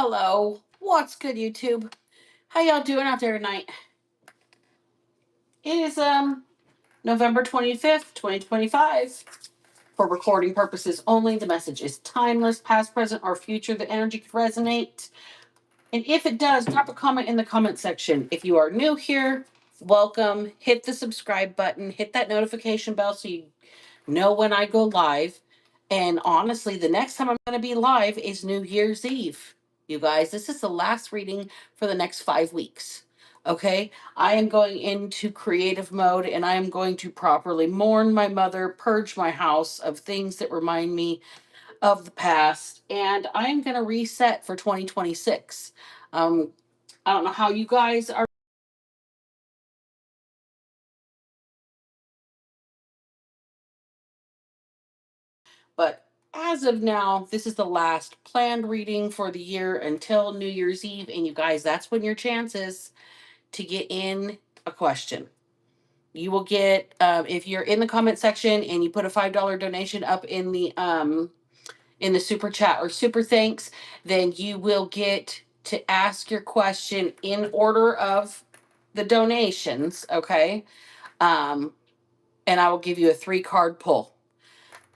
Hello, what's good, YouTube? How y'all doing out there tonight? It is November 25th, 2025. For recording purposes only, the message is timeless, past, present, or future. The energy could resonate. And if it does, drop a comment in the comment section. If you are new here, welcome. Hit the subscribe button, hit that notification bell so you know when I go live. And honestly, the next time I'm going to be live is New Year's Eve. You guys, this is the last reading for the next 5 weeks. Okay, I am going into creative mode and I am going to properly mourn my mother, purge my house of things that remind me of the past, and I am going to reset for 2026. I don't know how you guys are, but as of now, this is the last planned reading for the year until New Year's Eve. And you guys, that's when your chance is to get in a question. You will get, if you're in the comment section and you put a $5 donation up in the super chat or super thanks, then you will get to ask your question in order of the donations. Okay. Um, and I will give you a 3-card pull.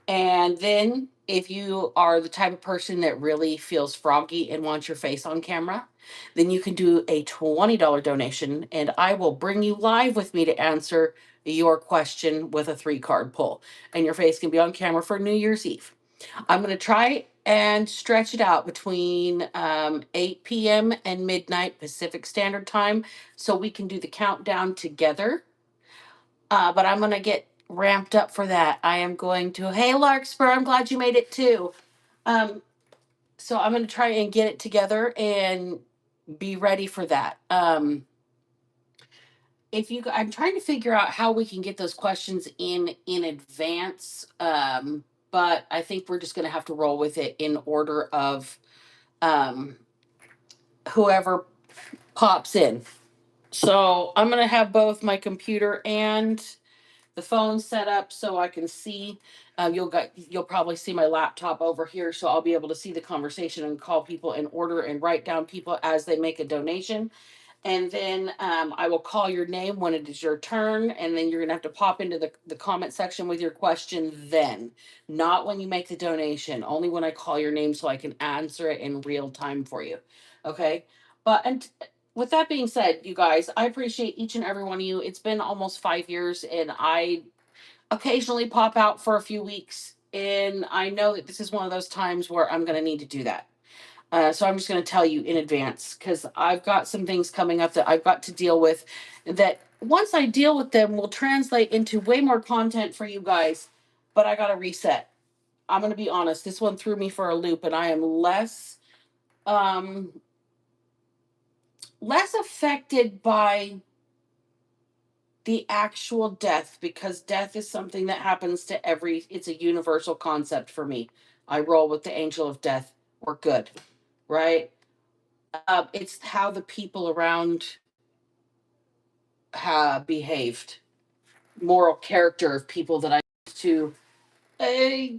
And then if you are the type of person that really feels froggy and wants your face on camera, then you can do a $20 donation and I will bring you live with me to answer your question with a 3-card pull. And your face can be on camera for New Year's Eve. I'm going to try and stretch it out between 8 p.m. and midnight Pacific Standard Time so we can do the countdown together. But I'm going to get ramped up for that. I am going to, hey, Larkspur, I'm glad you made it too. So I'm going to try and get it together and be ready for that. I'm trying to figure out how we can get those questions in advance. But I think we're just going to have to roll with it in order of um, whoever pops in. So I'm going to have both my computer and the phone set up so I can see. You'll probably see my laptop over here, so I'll be able to see the conversation and call people in order and write down people as they make a donation. And then I will call your name when it is your turn, and then you're gonna have to pop into the comment section with your question then, not when you make the donation, only when I call your name so I can answer it in real time for you. Okay. But and with that being said, you guys, I appreciate each and every one of you. It's been almost 5 years, and I occasionally pop out for a few weeks. And I know that this is one of those times where I'm going to need to do that. So I'm just going to tell you in advance because I've got some things coming up that I've got to deal with that once I deal with them will translate into way more content for you guys. But I got to reset. I'm going to be honest. This one threw me for a loop, and I am um, less affected by the actual death because death is something that happens to it's a universal concept for me. I roll with the angel of death. We're good, right? It's how the people around have behaved, moral character of people that I used to uh,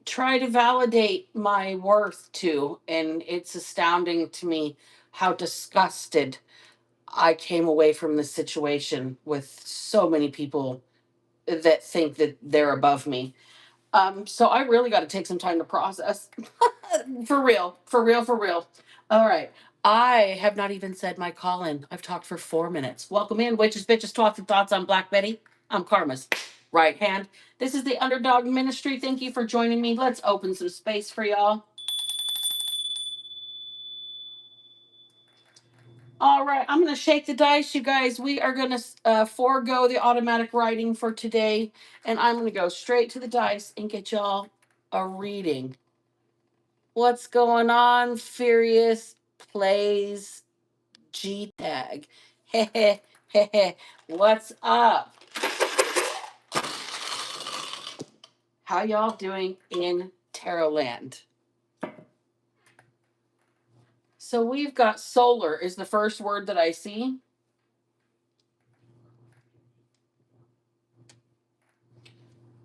try to validate my worth to, and it's astounding to me how disgusted I came away from this situation with so many people that think that they're above me. So I really got to take some time to process. For real, for real, for real. All right. I have not even said my call in. I've talked for 4 minutes. Welcome in, witches, bitches, talks and thoughts. I'm Black Betty. I'm Karma's right hand. This is the Underdog Ministry. Thank you for joining me. Let's open some space for y'all. All right, I'm going to shake the dice, you guys. We are going to forego the automatic writing for today, and I'm going to go straight to the dice and get y'all a reading. What's going on? Furious plays G tag. Heh heh. What's up? How y'all doing in Tarot Land? So we've got solar is the first word that I see.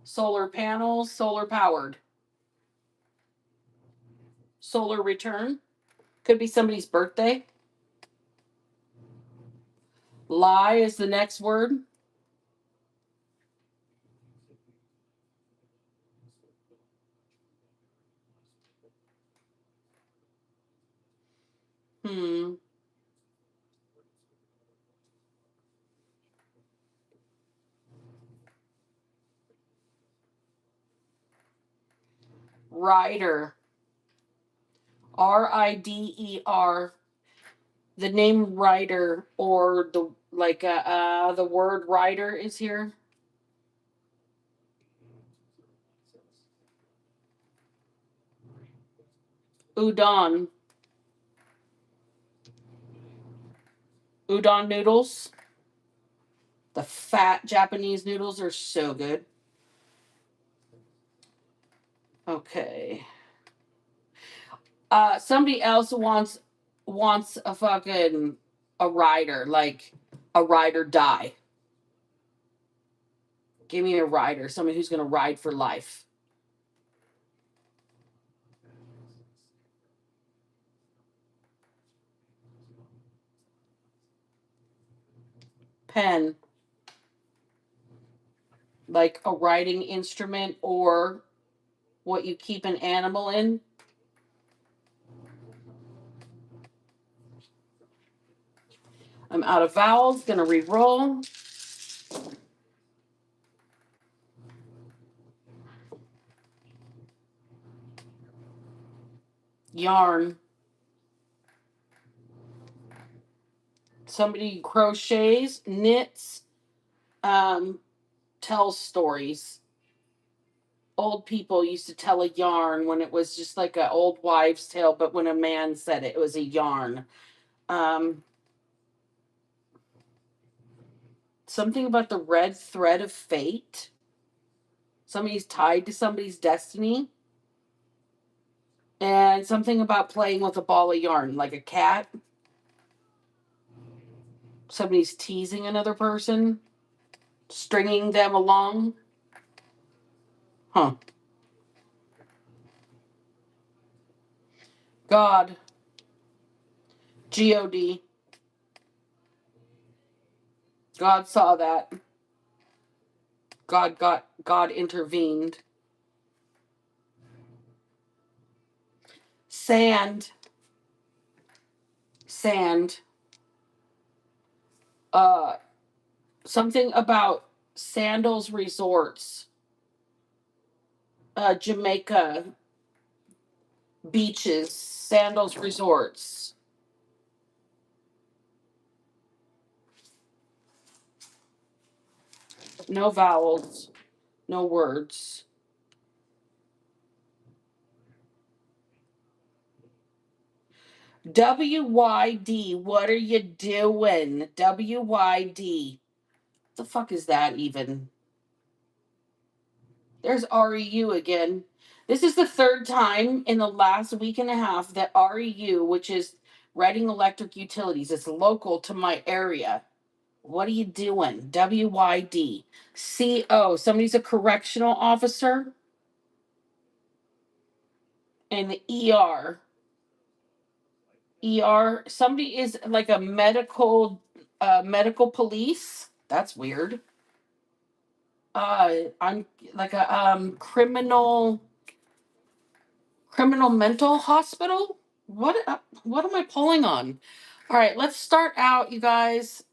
Solar panels, solar powered. Solar return. Could be somebody's birthday. Lie is the next word. Hmm. Rider. Rider. The name rider or the word rider is here. Udon. Udon noodles. The fat Japanese noodles are so good. Okay. Somebody else wants a rider, like a ride or die. Give me a rider, somebody who's gonna ride for life. Pen, like a riding instrument or what you keep an animal in. I'm out of vowels, gonna re-roll. Yarn. Somebody crochets, knits, um, tells stories. Old people used to tell a yarn when it was just like an old wives' tale, but when a man said it, it was a yarn. Um, Something about the red thread of fate. Somebody's tied to somebody's destiny. And something about playing with a ball of yarn, like a cat. Somebody's teasing another person, stringing them along. Huh. God. God. God saw that. God intervened. Sand. Sand. Uh Something about Sandals Resorts. Jamaica beaches, Sandals Resorts. No vowels, no words. WYD, what are you doing? WYD. The fuck is that even? There's REU again. This is the third time in the last week and a half that REU, which is Reading Electric Utilities, it's local to my area. What are you doing? WYD. CO, somebody's a correctional officer. And the somebody is like a medical police. That's weird. I'm like a criminal mental hospital. What am I pulling on? All right, let's start out, you guys.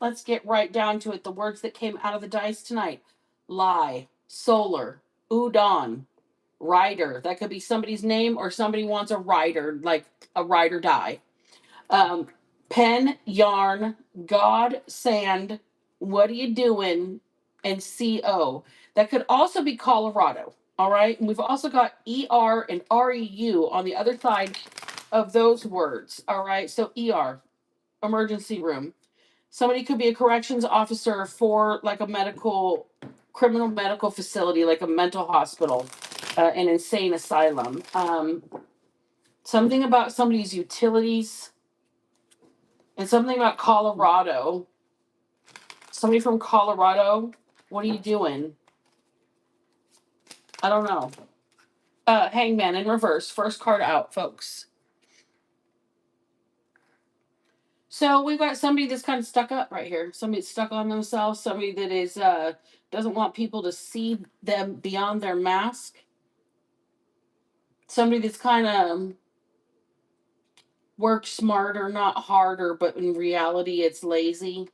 Let's get right down to it. The words that came out of the dice tonight: lie, solar, udon, rider. That could be somebody's name, or somebody wants a rider, like a ride or die. Um, Pen, yarn, God, sand. What are you doing? And CO. That could also be Colorado. All right. And we've also got ER and REU on the other side of those words. All right. So ER, emergency room. Somebody could be a corrections officer for like a criminal medical facility, like a mental hospital, an insane asylum. Something about somebody's utilities, and something about Colorado. Somebody from Colorado. What are you doing? I don't know. Hangman in reverse. First card out, folks. So we've got somebody that's kind of stuck up right here. Somebody that's stuck on themselves. Somebody that is doesn't want people to see them beyond their mask. Somebody that's kind of works smarter, not harder, but in reality, it's lazy.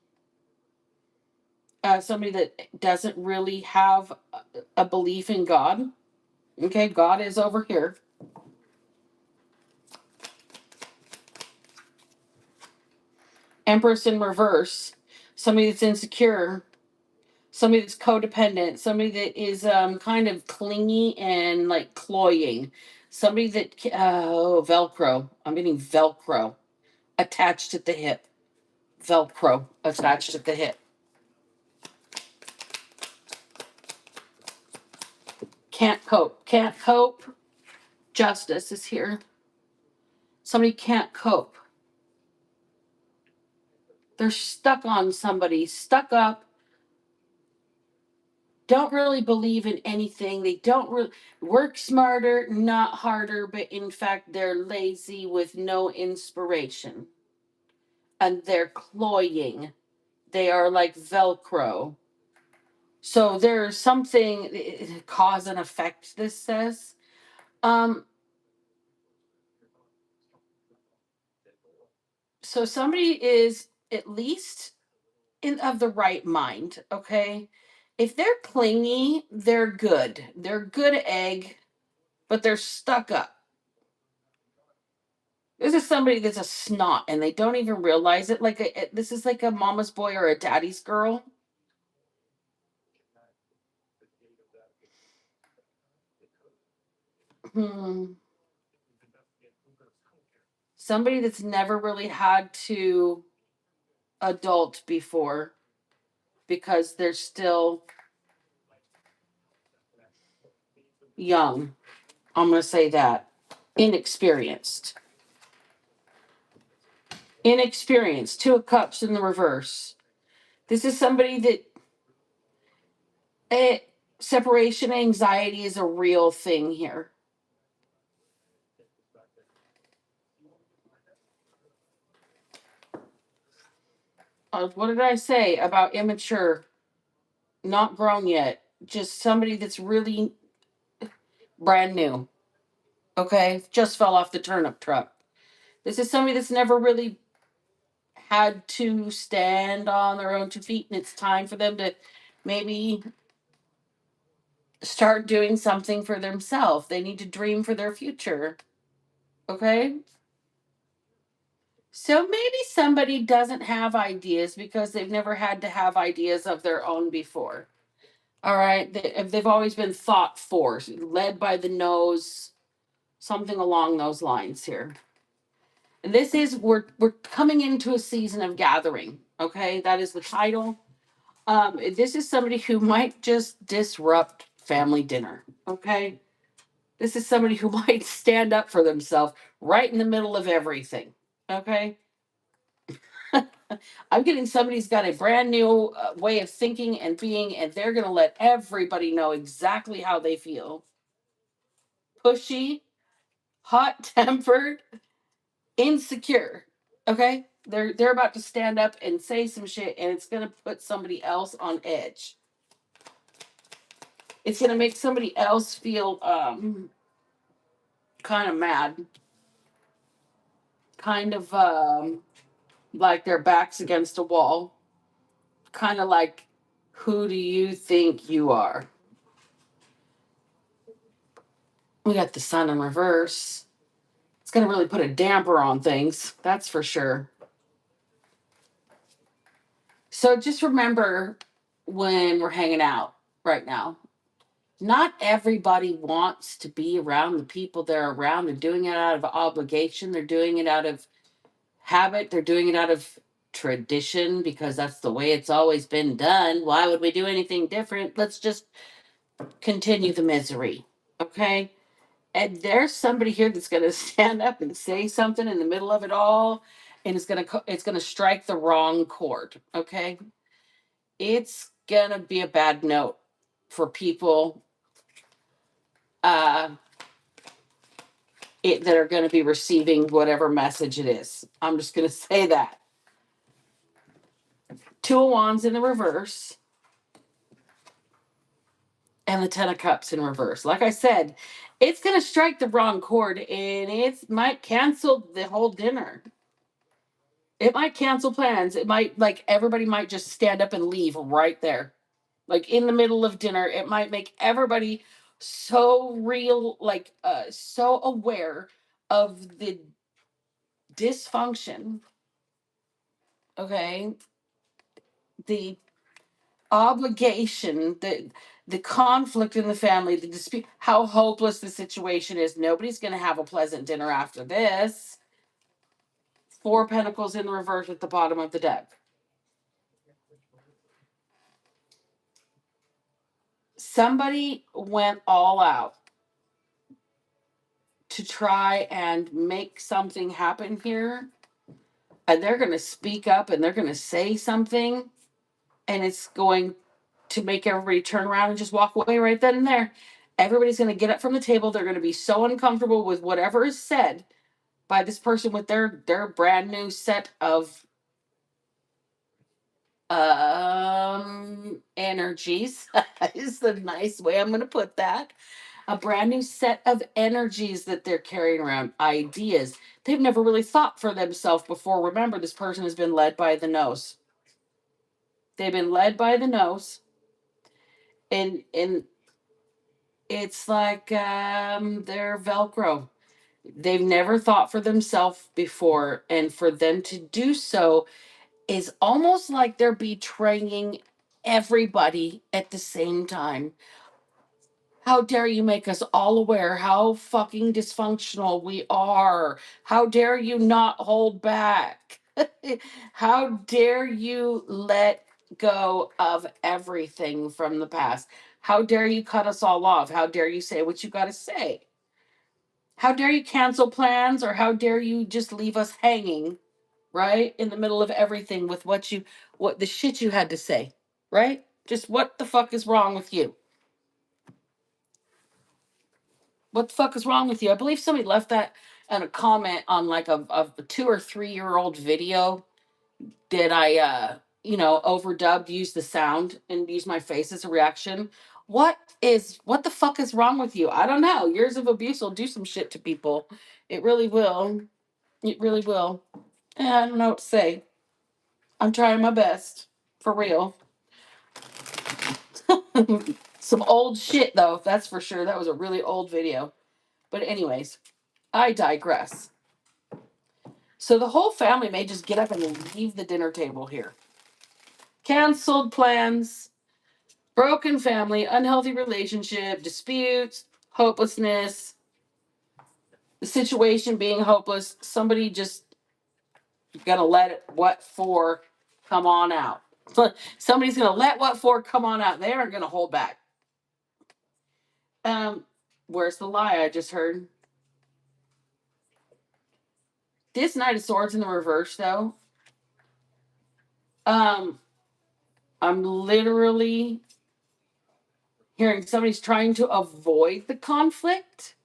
Somebody that doesn't really have a belief in God. Okay, God is over here. Empress in reverse. Somebody that's insecure. Somebody that's codependent. Somebody that is kind of clingy and like cloying. Somebody that Velcro. I'm getting Velcro attached at the hip. Velcro attached at the hip. Can't cope. Can't cope. Justice is here. Somebody can't cope. They're stuck on somebody, stuck up, don't really believe in anything. They don't really work smarter, not harder, but in fact, they're lazy with no inspiration. And they're cloying. They are like Velcro. So there's something, cause and effect, this says. Um, so somebody is at least in of the right mind, okay? If they're clingy, they're good. They're good egg, but they're stuck up. This is somebody that's a snot and they don't even realize it. This is like a mama's boy or a daddy's girl. Hmm. Somebody that's never really had to adult before because they're still young. I'm going to say that. Inexperienced. Inexperienced. Two of Cups in the reverse. This is somebody that eh, separation anxiety is a real thing here. What did I say about immature? Not grown yet. Just somebody that's really brand new. Okay, just fell off the turnip truck. This is somebody that's never really had to stand on their own 2 feet, and it's time for them to maybe start doing something for themselves. They need to dream for their future. Okay? So maybe somebody doesn't have ideas because they've never had to have ideas of their own before. All right? They've always been thought for, led by the nose, something along those lines here. And this is we're coming into a season of gathering. Okay, that is the title. This is somebody who might just disrupt family dinner. Okay, this is somebody who might stand up for themselves right in the middle of everything. Okay, I'm getting somebody's got a brand new way of thinking and being, and they're going to let everybody know exactly how they feel. Pushy, hot tempered, insecure. Okay? They're about to stand up and say some shit and it's gonna put somebody else on edge. It's gonna make somebody else feel kind of mad. Kind of like their backs against a wall. Kind of like, who do you think you are? We got the sun in reverse. It's gonna really put a damper on things, that's for sure. So just remember when we're hanging out right now, not everybody wants to be around the people they're around. They're doing it out of obligation. They're doing it out of habit. They're doing it out of tradition because that's the way it's always been done. Why would we do anything different? Let's just continue the misery. Okay. And there's somebody here that's going to stand up and say something in the middle of it all, and it's going to strike the wrong chord. Okay. It's going to be a bad note for people. that are going to be receiving whatever message it is. I'm just going to say that. Two of Wands in the reverse, and the Ten of Cups in reverse. Like I said, it's going to strike the wrong chord, and it might cancel the whole dinner. It might cancel plans. It might, like, everybody might just stand up and leave right there. Like, in the middle of dinner, it might make everybody so real, like, so aware of the dysfunction, okay? The obligation, the conflict in the family, the dispute, how hopeless the situation is. Nobody's going to have a pleasant dinner after this. Four Pentacles in the reverse at the bottom of the deck. Somebody went all out to try and make something happen here, and they're going to speak up and they're going to say something, and it's going to make everybody turn around and just walk away right then and there. Everybody's going to get up from the table. They're going to be so uncomfortable with whatever is said by this person with their brand new set of energies. Is the nice way I'm going to put that. A brand new set of energies that they're carrying around, ideas. They've never really thought for themselves before. Remember, this person has been led by the nose. They've been led by the nose. And it's like they're Velcro. They've never thought for themselves before. And for them to do so is almost like they're betraying everybody at the same time. How dare you make us all aware how fucking dysfunctional we are? How dare you not hold back? How dare you let go of everything from the past? How dare you cut us all off? How dare you say what you got to say? How dare you cancel plans, or how dare you just leave us hanging, right? In the middle of everything with what the shit you had to say, right? Just what the fuck is wrong with you? What the fuck is wrong with you? I believe somebody left that in a comment on like a 2 or 3 year old video that I overdubbed, used the sound and used my face as a reaction. What the fuck is wrong with you? I don't know. Years of abuse will do some shit to people. It really will. It really will. I don't know what to say. I'm trying my best. For real. Some old shit though, that's for sure. That was a really old video. But anyways, I digress. So the whole family may just get up and leave the dinner table here. Canceled plans, broken family, unhealthy relationship, disputes, hopelessness, the situation being hopeless. Somebody just gonna let it, what for come on out. Somebody's gonna let what for come on out. They aren't gonna hold back. Where's the lie I just heard? This Knight of Swords in the reverse, though. I'm literally hearing somebody's trying to avoid the conflict.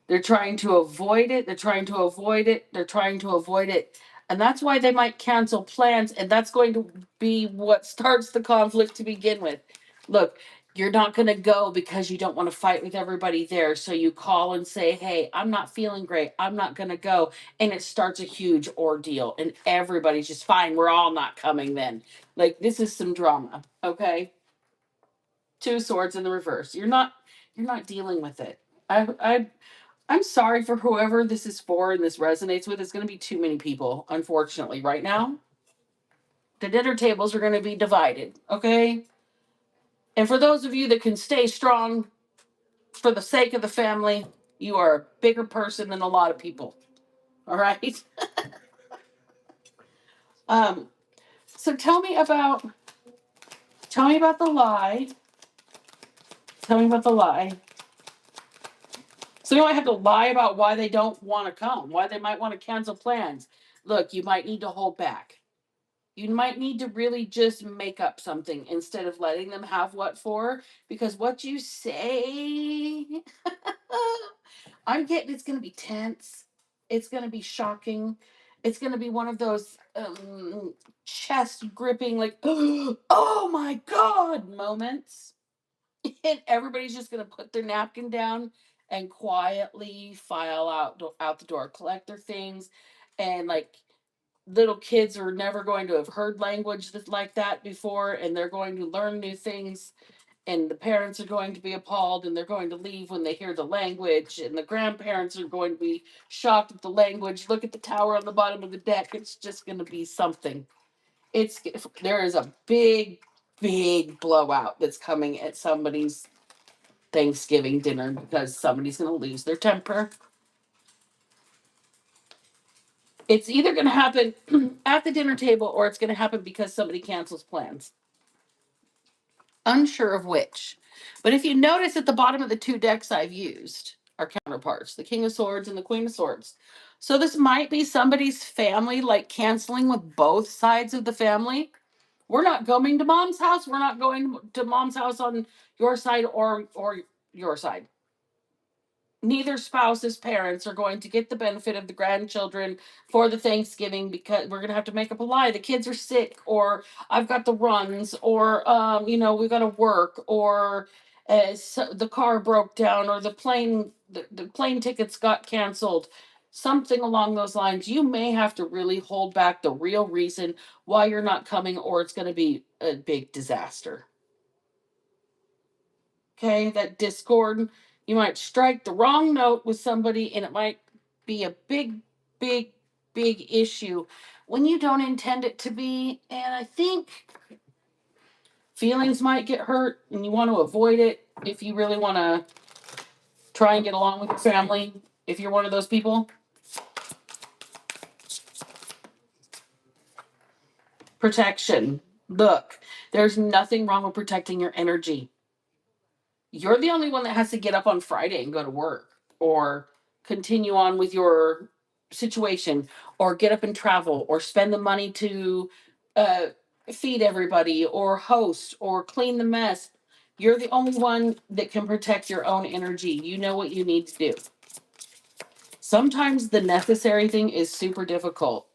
They're trying to avoid it. They're trying to avoid it. They're trying to avoid it. And that's why they might cancel plans. And that's going to be what starts the conflict to begin with. Look, you're not going to go because you don't want to fight with everybody there. So you call and say, hey, I'm not feeling great. I'm not going to go. And it starts a huge ordeal. And everybody's just fine. We're all not coming then. Like, this is some drama. Okay. Two swords in the reverse. You're not dealing with it. I'm sorry for whoever this is for and this resonates with. It's going to be too many people, unfortunately, right now. The dinner tables are going to be divided, okay? And for those of you that can stay strong for the sake of the family, you are a bigger person than a lot of people, all right? um, so tell me about the lie. Tell me about the lie. So you might have to lie about why they don't want to come, why they might want to cancel plans. Look, you might need to hold back. You might need to really just make up something instead of letting them have what for, because what you say I'm getting it's going to be tense. It's going to be shocking. It's going to be one of those chest gripping, like, oh my God moments. And everybody's just going to put their napkin down and quietly file out the door, collect their things. And like little kids are never going to have heard language like that before, and they're going to learn new things, and the parents are going to be appalled, and they're going to leave when they hear the language, and the grandparents are going to be shocked at the language. Look at the tower on the bottom of the deck. It's just going to be something. It's There is a big blowout that's coming at somebody's Thanksgiving dinner because somebody's going to lose their temper. It's either going to happen at the dinner table or it's going to happen because somebody cancels plans. Unsure of which. But if you notice at the bottom of the two decks I've used are counterparts, the King of Swords and the Queen of Swords. So this might be somebody's family, like canceling with both sides of the family. We're not going to mom's house. We're not going to mom's house on your side or your side. Neither spouse's parents are going to get the benefit of the grandchildren for the Thanksgiving because we're going to have to make up a lie. The kids are sick, or I've got the runs, or we've got to work, or so the car broke down, or the plane tickets got canceled. Something along those lines. You may have to really hold back the real reason why you're not coming, or it's going to be a big disaster. Okay, that discord, you might strike the wrong note with somebody and it might be a big big issue when you don't intend it to be. And I think feelings might get hurt and you want to avoid it if you really want to try and get along with your family, if you're one of those people. Protection. Look, there's nothing wrong with protecting your energy. You're the only one that has to get up on Friday and go to work or continue on with your situation or get up and travel or spend the money to uh, feed everybody or host or clean the mess. You're the only one that can protect your own energy. You know what you need to do. Sometimes the necessary thing is super difficult.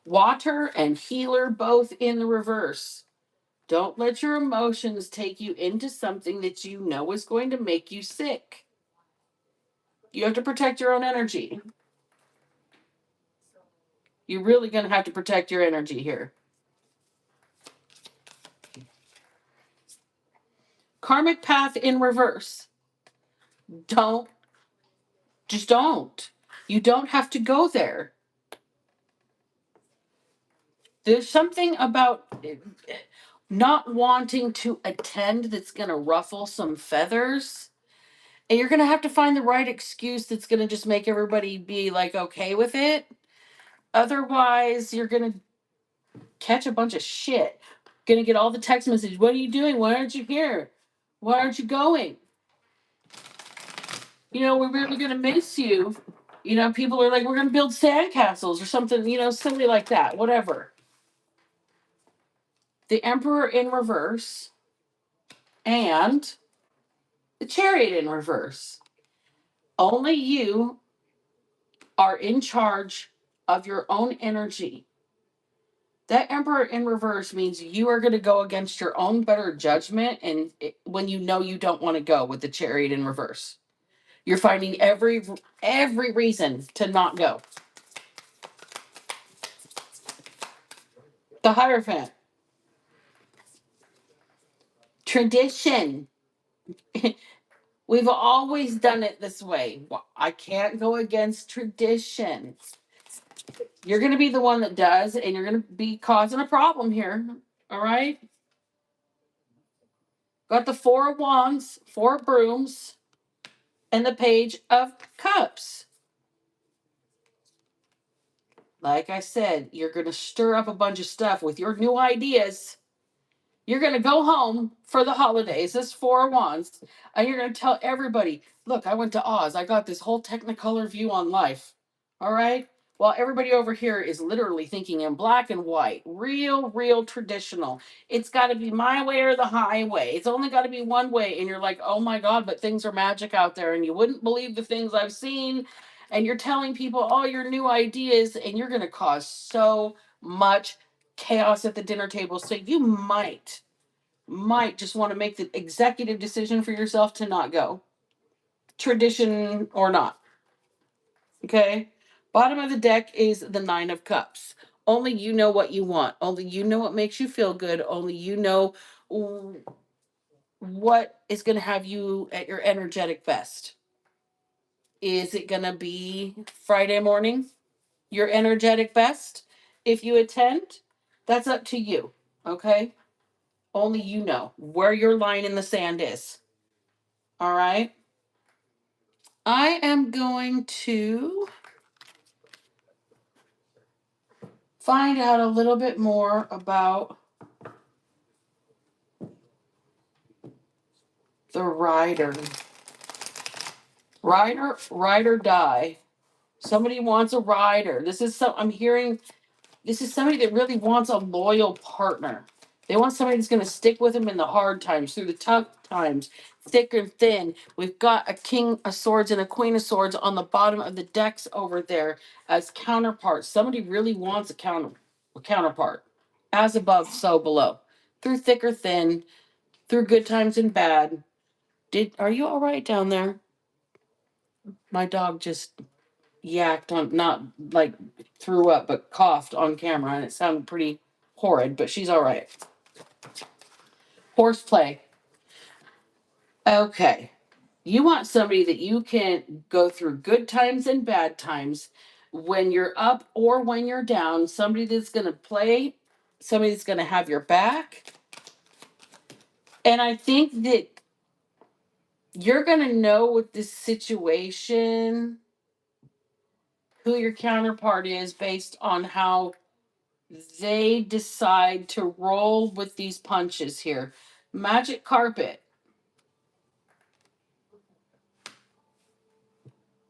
Water and healer both in the reverse. Don't let your emotions take you into something that you know is going to make you sick. You have to protect your own energy. You're really going to have to protect your energy here. Karmic path in reverse. Don't, just don't. You don't have to go there. There's something about not wanting to attend that's going to ruffle some feathers. And you're going to have to find the right excuse that's going to just make everybody be like okay with it. Otherwise, you're going to catch a bunch of shit. Going to get all the text messages. What are you doing? Why aren't you here? Why aren't you going? We're really going to miss you. People are like, we're going to build sandcastles or something, silly like that, whatever. The Emperor in reverse and the Chariot in reverse. Only you are in charge of your own energy. That Emperor in reverse means you are going to go against your own better judgment and when you know you don't want to go with the Chariot in reverse. You're finding every reason to not go. The Hierophant. Tradition. We've always done it this way. I can't go against tradition. You're going to be the one that does, and you're going to be causing a problem here. All right? Got the Four of Wands, Four of Brooms, and the Page of Cups. Like I said, you're going to stir up a bunch of stuff with your new ideas. You're going to go home for the holidays, this Four of Wands, and you're going to tell everybody, look, I went to Oz. I got this whole technicolor view on life. All right? while everybody over here is literally thinking in black and white, real traditional. It's got to be my way or the highway. It's only got to be one way. And you're like, oh my God, but things are magic out there. And you wouldn't believe the things I've seen. And you're telling people all your new ideas, and you're going to cause so much chaos at the dinner table. So you might just want to make the executive decision for yourself to not go, tradition or not. Okay. Bottom of the deck is the Nine of Cups. Only you know what you want. Only you know what makes you feel good. Only you know what is going to have you at your energetic best. Is it going to be Friday morning, your energetic best? If you attend, that's up to you. Okay. Only you know where your line in the sand is. All right. I am going to find out a little bit more about the rider. Ride or die. Somebody wants a rider. I'm hearing this is somebody that really wants a loyal partner. They want somebody that's going to stick with them in the hard times, through the tough times, thick and thin. We've got a king of swords and a queen of swords on the bottom of the decks over there as counterparts. Somebody really wants a counterpart. As above, so below. Through thick or thin, through good times and bad. Are you all right down there? My dog just yacked on, not like threw up, but coughed on camera, and it sounded pretty horrid, but she's all right. Horseplay. Okay. You want somebody that you can go through good times and bad times, when you're up or when you're down, somebody that's going to play, somebody that's going to have your back. And I think that you're going to know with this situation who your counterpart is based on how they decide to roll with these punches here. Magic carpet.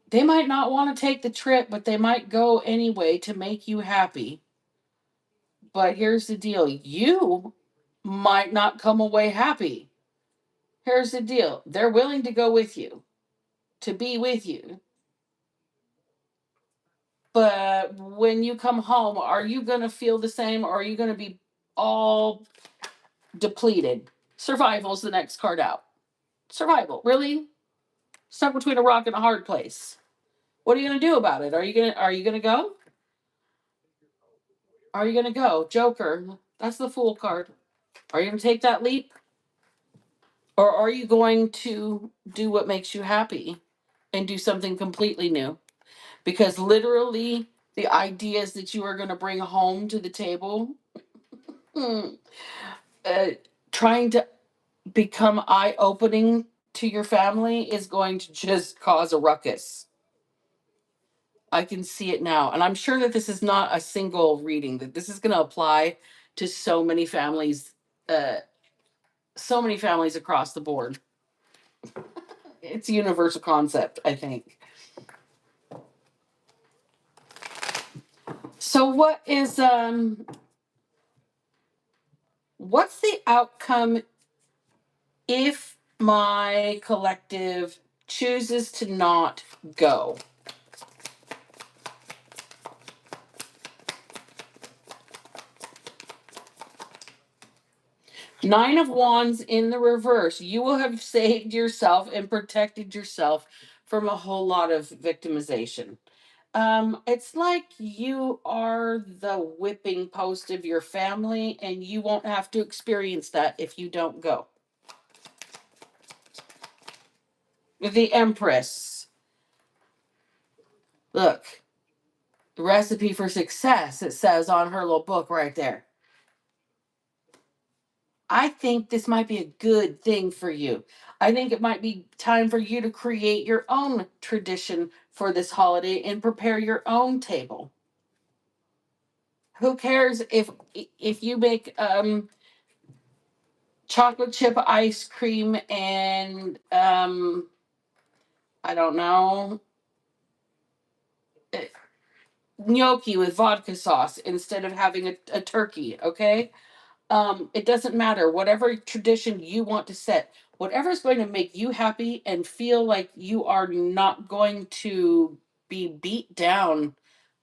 They might not want to take the trip, but they might go anyway to make you happy. But here's the deal, you might not come away happy. Here's the deal, they're willing to go with you, to be with you. But when you come home, are you going to feel the same, or are you going to be all depleted? Survival's the next card out. Survival, really? Stuck between a rock and a hard place. What are you going to do about it? Are you going to go? Are you going to go? Joker. That's the Fool card. Are you going to take that leap? Or are you going to do what makes you happy and do something completely new? Because literally, the ideas that you are going to bring home to the table, hmm, uh, trying to become eye opening to your family, is going to just cause a ruckus. I can see it now. And I'm sure that this is not a single reading, that this is going to apply to uh, so many families across the board. It's a universal concept, I think. So what's the outcome if my collective chooses to not go? Nine of Wands in the reverse. You will have saved yourself and protected yourself from a whole lot of victimization. It's like you are the whipping post of your family, and you won't have to experience that if you don't go. The Empress. Look, the recipe for success, it says on her little book right there. I think this might be a good thing for you. I think it might be time for you to create your own tradition for this holiday and prepare your own table. Who cares if you make chocolate chip ice cream and I don't know, gnocchi with vodka sauce instead of having a turkey, okay? It doesn't matter. Whatever tradition you want to set, whatever's going to make you happy and feel like you are not going to be beat down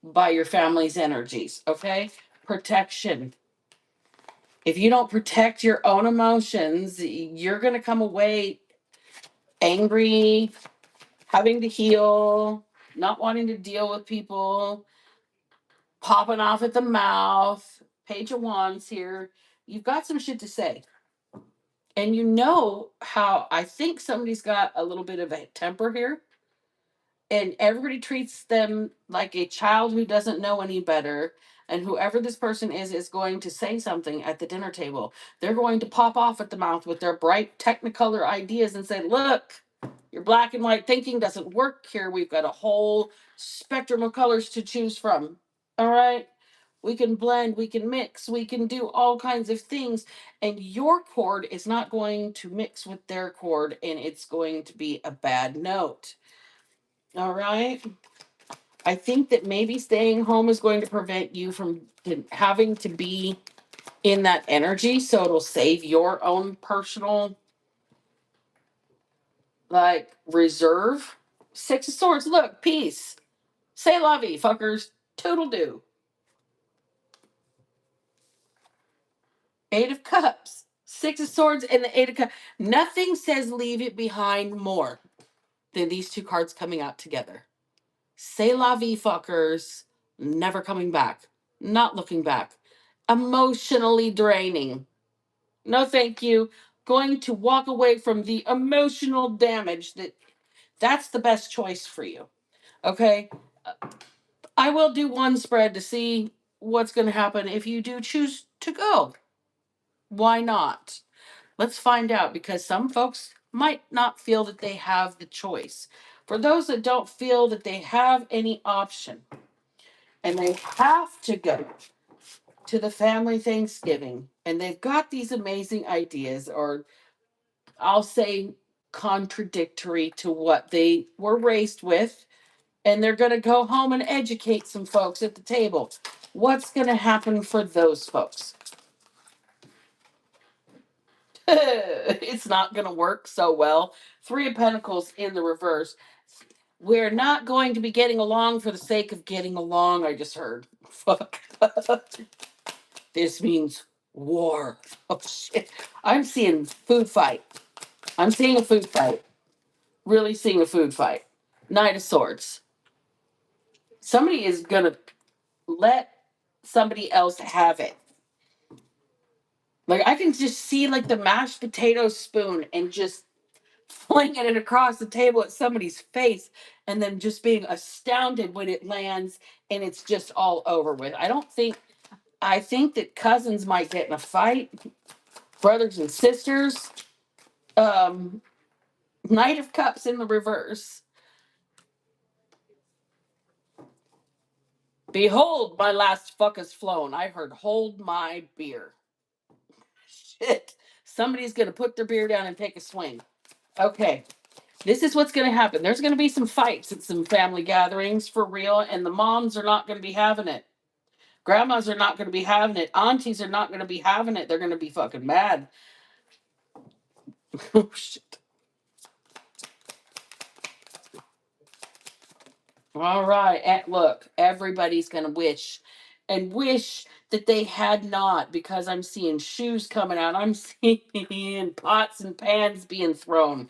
by your family's energies, okay? Protection. If you don't protect your own emotions, you're going to come away angry, having to heal, not wanting to deal with people, popping off at the mouth. Page of Wands here. You've got some shit to say. And you know how I think somebody's got a little bit of a temper here, and everybody treats them like a child who doesn't know any better. And whoever this person is going to say something at the dinner table. They're going to pop off at the mouth with their bright technicolor ideas and say, look, your black and white thinking doesn't work here. We've got a whole spectrum of colors to choose from. All right. We can blend, we can mix, we can do all kinds of things. And your chord is not going to mix with their chord, and it's going to be a bad note. All right. I think that maybe staying home is going to prevent you from having to be in that energy. So it'll save your own personal, like, reserve. Six of Swords. Look, peace. Say la vie, fuckers. Toodle do. Eight of Cups. Six of Swords and the Eight of Cups. Nothing says leave it behind more than these two cards coming out together. Say la vie, fuckers. Never coming back. Not looking back. Emotionally draining. No, thank you. Going to walk away from the emotional damage that's the best choice for you. Okay. I will do one spread to see what's going to happen if you do choose to go. Why not? Let's find out, because some folks might not feel that they have the choice. For those that don't feel that they have any option and they have to go to the family Thanksgiving and they've got these amazing ideas, or I'll say contradictory to what they were raised with, and they're going to go home and educate some folks at the table. What's going to happen for those folks? It's not going to work so well. Three of Pentacles in the reverse. We're not going to be getting along for the sake of getting along, I just heard. Fuck. This means war. Oh, shit. I'm seeing food fight. I'm seeing a food fight. Really seeing a food fight. Knight of Swords. Somebody is going to let somebody else have it. Like, I can just see, like, the mashed potato spoon and just flinging it across the table at somebody's face, and then just being astounded when it lands and it's just all over with. I think that cousins might get in a fight, brothers and sisters. Um, Knight of Cups in the reverse. Behold, my last fuck has flown. I heard hold my beer. Shit. Somebody's going to put their beer down and take a swing. Okay. This is what's going to happen. There's going to be some fights at some family gatherings for real, and the moms are not going to be having it. Grandmas are not going to be having it. Aunties are not going to be having it. They're going to be fucking mad. Oh, shit. All right. And look, everybody's going to wish that they had not, because I'm seeing shoes coming out. I'm seeing pots and pans being thrown.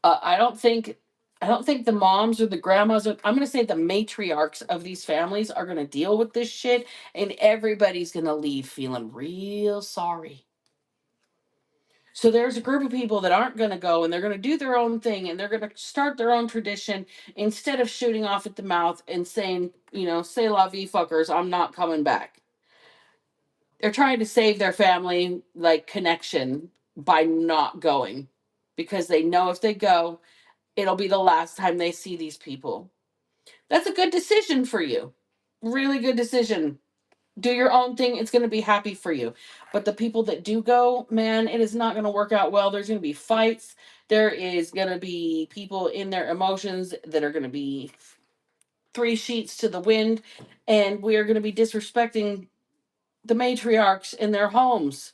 I don't think the moms or the grandmas, I'm going to say the matriarchs of these families are going to deal with this shit, and everybody's going to leave feeling real sorry. So there's a group of people that aren't going to go, and they're going to do their own thing, and they're going to start their own tradition instead of shooting off at the mouth and saying, say la vie, fuckers, I'm not coming back. They're trying to save their family, like, connection by not going, because they know if they go, it'll be the last time they see these people. That's a good decision for you. Really good decision. Do your own thing. It's going to be happy for you. But the people that do go, man, it is not going to work out well. There's going to be fights. There is going to be people in their emotions that are going to be three sheets to the wind, and we are going to be disrespecting the matriarchs in their homes.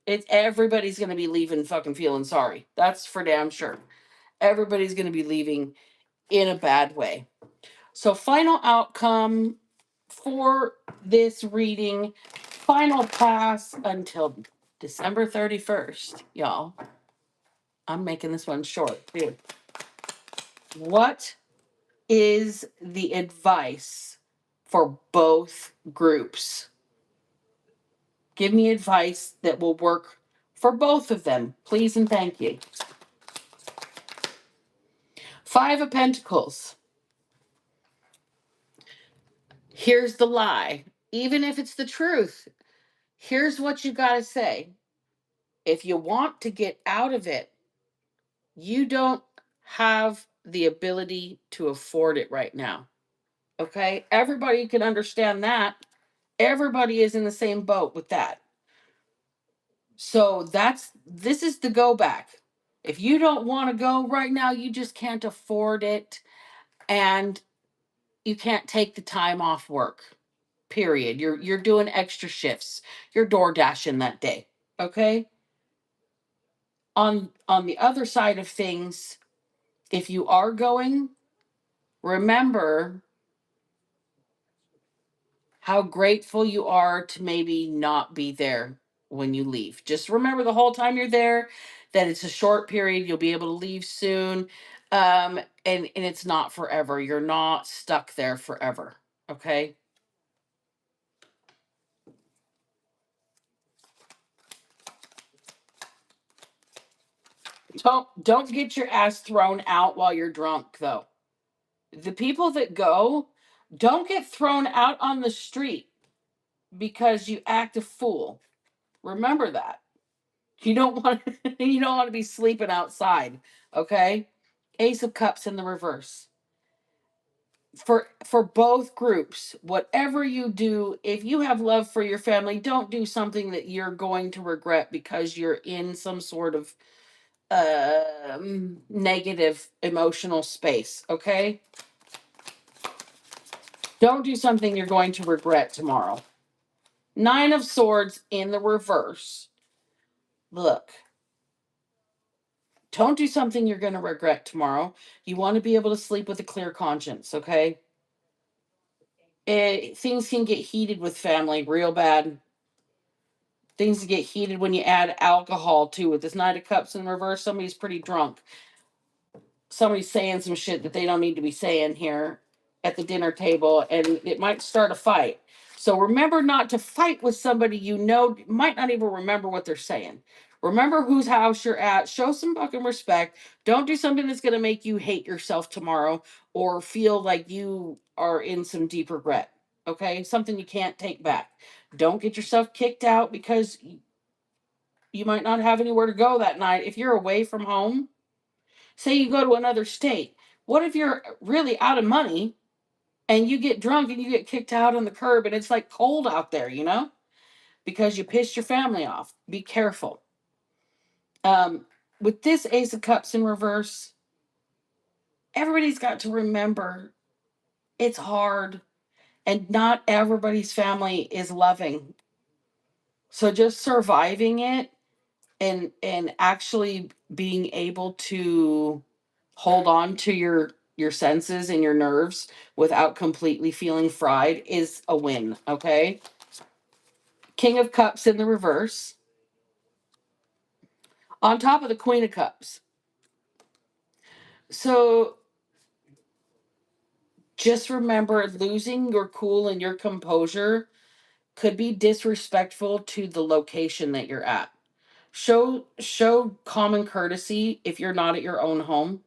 Everybody's going to be leaving fucking feeling sorry. That's for damn sure. Everybody's going to be leaving in a bad way. So final outcome for this reading, final pass until December 31st, y'all. I'm making this one short, dude. What is the advice for both groups? Give me advice that will work for both of them, please and thank you. Five of Pentacles. Here's the lie. Even if it's the truth, here's what you got to say. If you want to get out of it, you don't have the ability to afford it right now. Okay? Everybody can understand that. Everybody is in the same boat with that. So this is the go back. If you don't want to go right now, you just can't afford it, and you can't take the time off work. Period. You're doing extra shifts. You're door dashing that day. Okay? On the other side of things, if you are going, remember how grateful you are to maybe not be there when you leave. Just remember the whole time you're there that it's a short period. You'll be able to leave soon. And it's not forever. You're not stuck there forever. Okay? Don't get your ass thrown out while you're drunk though. The people that go, don't get thrown out on the street because you act a fool. Remember that. You don't want you don't want to be sleeping outside, okay? Ace of Cups in the reverse. For both groups, whatever you do, if you have love for your family, don't do something that you're going to regret because you're in some sort of negative emotional space, okay? Don't do something you're going to regret tomorrow. Nine of Swords in the reverse. Look, don't do something you're going to regret tomorrow. You want to be able to sleep with a clear conscience, okay? Things can get heated with family real bad. Things get heated when you add alcohol to it. This Knight of Cups in reverse, somebody's pretty drunk. Somebody's saying some shit that they don't need to be saying here at the dinner table, and it might start a fight. So remember not to fight with somebody you know might not even remember what they're saying. Remember whose house you're at. Show some fucking respect. Don't do something that's going to make you hate yourself tomorrow or feel like you are in some deep regret. Okay? Something you can't take back. Don't get yourself kicked out because you might not have anywhere to go that night. If you're away from home, say you go to another state. What if you're really out of money and you get drunk and you get kicked out on the curb and it's like cold out there, because you pissed your family off? Be careful. With this Ace of Cups in reverse, everybody's got to remember it's hard and not everybody's family is loving. So just surviving it and actually being able to hold on to your senses and your nerves without completely feeling fried is a win, okay? King of Cups in the reverse. On top of the Queen of Cups. So just remember, losing your cool and your composure could be disrespectful to the location that you're at. Show common courtesy if you're not at your own home.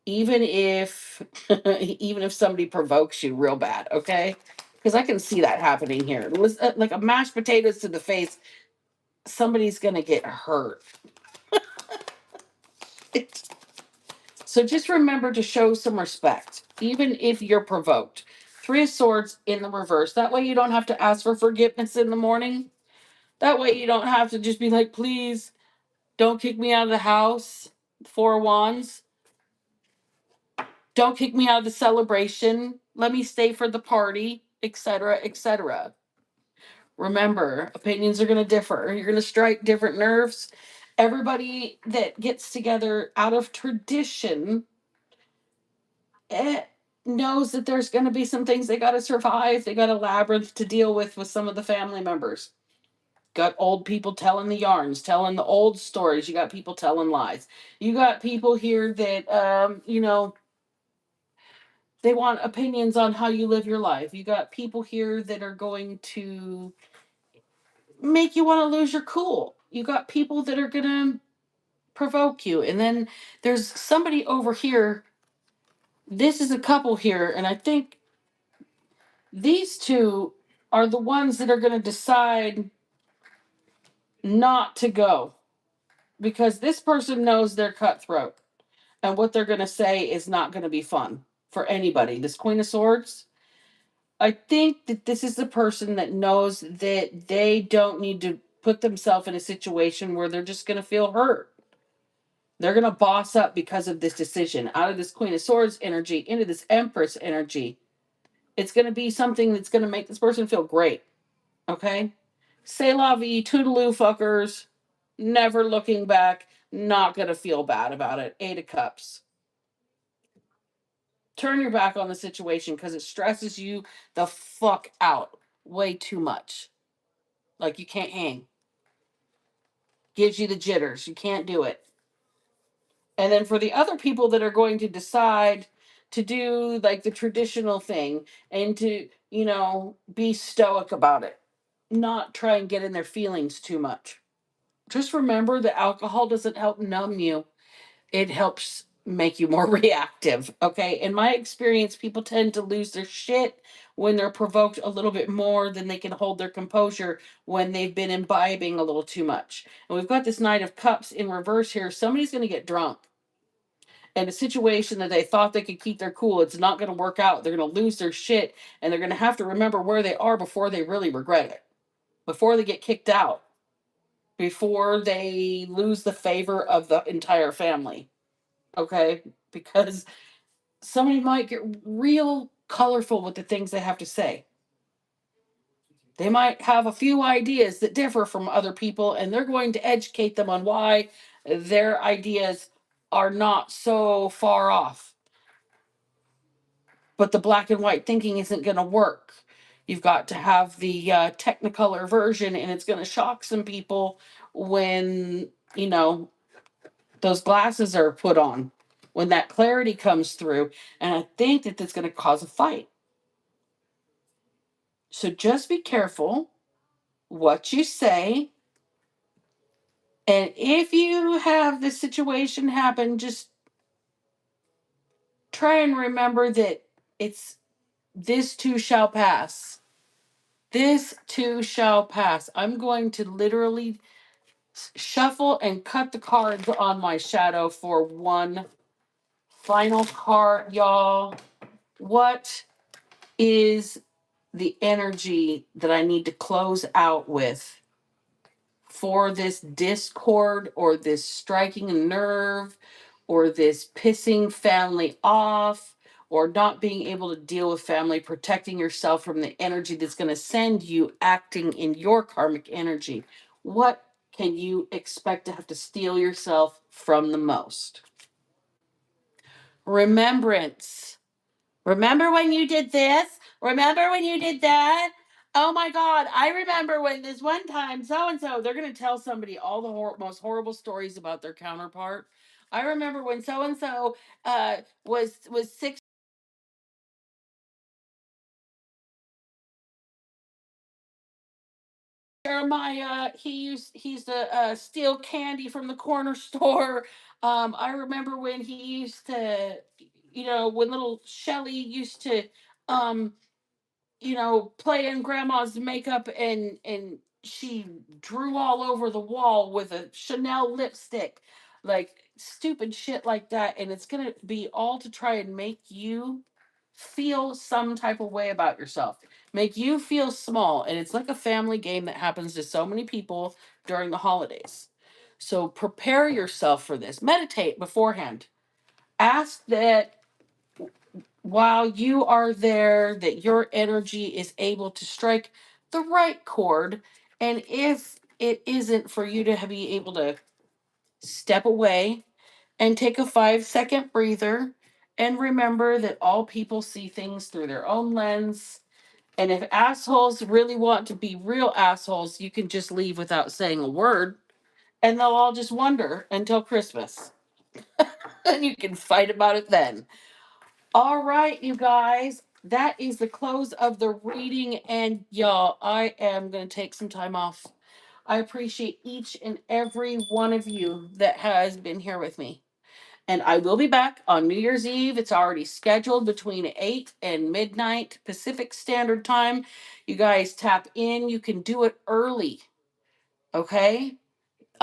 Even if even if somebody provokes you real bad, okay? Because I can see that happening here. It was like a mashed potatoes to the face. Somebody's gonna get hurt. So just remember to show some respect, even if you're provoked. Three of Swords in the reverse. That way you don't have to ask for forgiveness in the morning. That way you don't have to just be like, please don't kick me out of the house. Four of Wands. Don't kick me out of the celebration. Let me stay for the party, etc., etc. Remember, opinions are going to differ. You're going to strike different nerves. Everybody that gets together out of tradition eh, knows that there's going to be some things they got to survive. They got a labyrinth to deal with some of the family members. Got old people telling the yarns, telling the old stories. You got people telling lies. You got people here that, they want opinions on how you live your life. You got people here that are going to make you want to lose your cool. You got people that are going to provoke you. And then there's somebody over here. This is a couple here. And I think these two are the ones that are going to decide not to go because this person knows they're cutthroat and what they're going to say is not going to be fun for anybody. This Queen of Swords, I think that this is the person that knows that they don't need to put themselves in a situation where they're just going to feel hurt. They're going to boss up because of this decision out of this Queen of Swords energy into this Empress energy. It's going to be something that's going to make this person feel great. Okay? C'est la vie, toodaloo fuckers. Never looking back. Not going to feel bad about it. 8 of Cups. Turn your back on the situation because it stresses you the fuck out way too much. Like you can't hang. Gives you the jitters. You can't do it. And then for the other people that are going to decide to do like the traditional thing and to, be stoic about it, not try and get in their feelings too much. Just remember that alcohol doesn't help numb you, it helps make you more reactive. Okay. In my experience, people tend to lose their shit when they're provoked a little bit more than they can hold their composure when they've been imbibing a little too much. And we've got this Knight of Cups in reverse here. Somebody's going to get drunk in a situation that they thought they could keep their cool. It's not going to work out. They're going to lose their shit and they're going to have to remember where they are before they really regret it, before they get kicked out, before they lose the favor of the entire family. Okay? Because somebody might get real colorful with the things they have to say. They might have a few ideas that differ from other people, and they're going to educate them on why their ideas are not so far off. But the black and white thinking isn't going to work. You've got to have the Technicolor version, and it's going to shock some people when, those glasses are put on, when that clarity comes through. And I think that that's going to cause a fight. So just be careful what you say. And if you have this situation happen, just try and remember that it's this too shall pass. This too shall pass. I'm going to literally shuffle and cut the cards on my shadow for one final card, y'all. What is the energy that I need to close out with for this discord or this striking a nerve or this pissing family off or not being able to deal with family, protecting yourself from the energy that's going to send you acting in your karmic energy? What can you expect to have to steal yourself from the most? Remembrance. Remember when you did this? Remember when you did that? Oh my God, I remember when this one time so and so, they're going to tell somebody all the most horrible stories about their counterpart. I remember when so and so was 6. Jeremiah, he's to steal candy from the corner store. I remember when he used to, when little Shelly used to um play in grandma's makeup and she drew all over the wall with a Chanel lipstick, like stupid shit like that. And it's gonna be all to try and make you feel some type of way about yourself, make you feel small. And it's like a family game that happens to so many people during the holidays. So prepare yourself for this. Meditate beforehand. Ask that while you are there, that your energy is able to strike the right chord. And if it isn't, for you to be able to step away and take a 5-second breather and remember that all people see things through their own lens. And if assholes really want to be real assholes, you can just leave without saying a word and they'll all just wonder until Christmas. And you can fight about it then. All right, you guys, that is the close of the reading. And y'all, I am going to take some time off. I appreciate each and every one of you that has been here with me. And I will be back on New Year's Eve. It's already scheduled between 8 and midnight Pacific Standard Time. You guys tap in. You can do it early. Okay?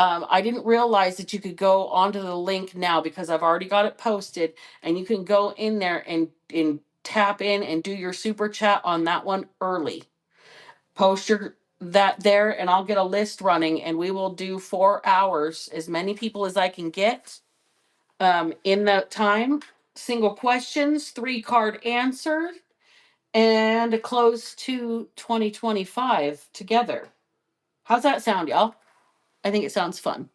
I didn't realize that you could go onto the link now because I've already got it posted, and you can go in there and tap in and do your super chat on that one early. Post your that there, and I'll get a list running, and we will do 4 hours, as many people as I can get in that time. Single questions, 3-card answer, and a close to 2025 together. How's that sound, y'all? I think it sounds fun.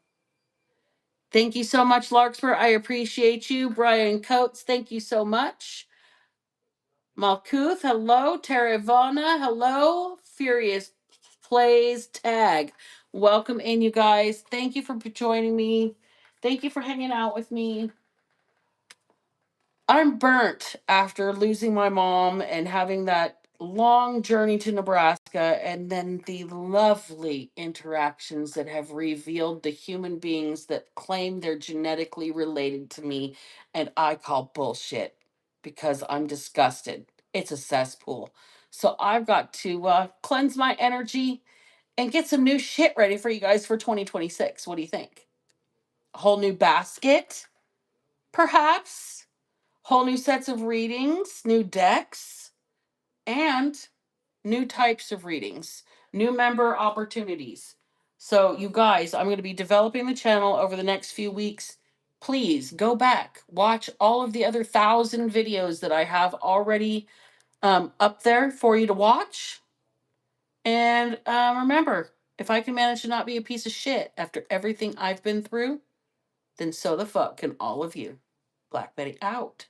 Thank you so much, Larkspur. I appreciate you. Brian Coates, thank you so much. Malkuth, hello. Taravana, hello. Furious Plays Tag. Welcome in, you guys. Thank you for joining me. Thank you for hanging out with me. I'm burnt after losing my mom and having that long journey to Nebraska, and then the lovely interactions that have revealed the human beings that claim they're genetically related to me, and I call bullshit because I'm disgusted. It's a cesspool. So I've got to cleanse my energy and get some new shit ready for you guys for 2026. What do you think? A whole new basket, perhaps? Whole new sets of readings, new decks, and new types of readings, new member opportunities. So, you guys, I'm going to be developing the channel over the next few weeks. Please go back, watch all of the other 1,000 videos that I have already up there for you to watch. And remember, if I can manage to not be a piece of shit after everything I've been through, then so the fuck can all of you. Black Betty out.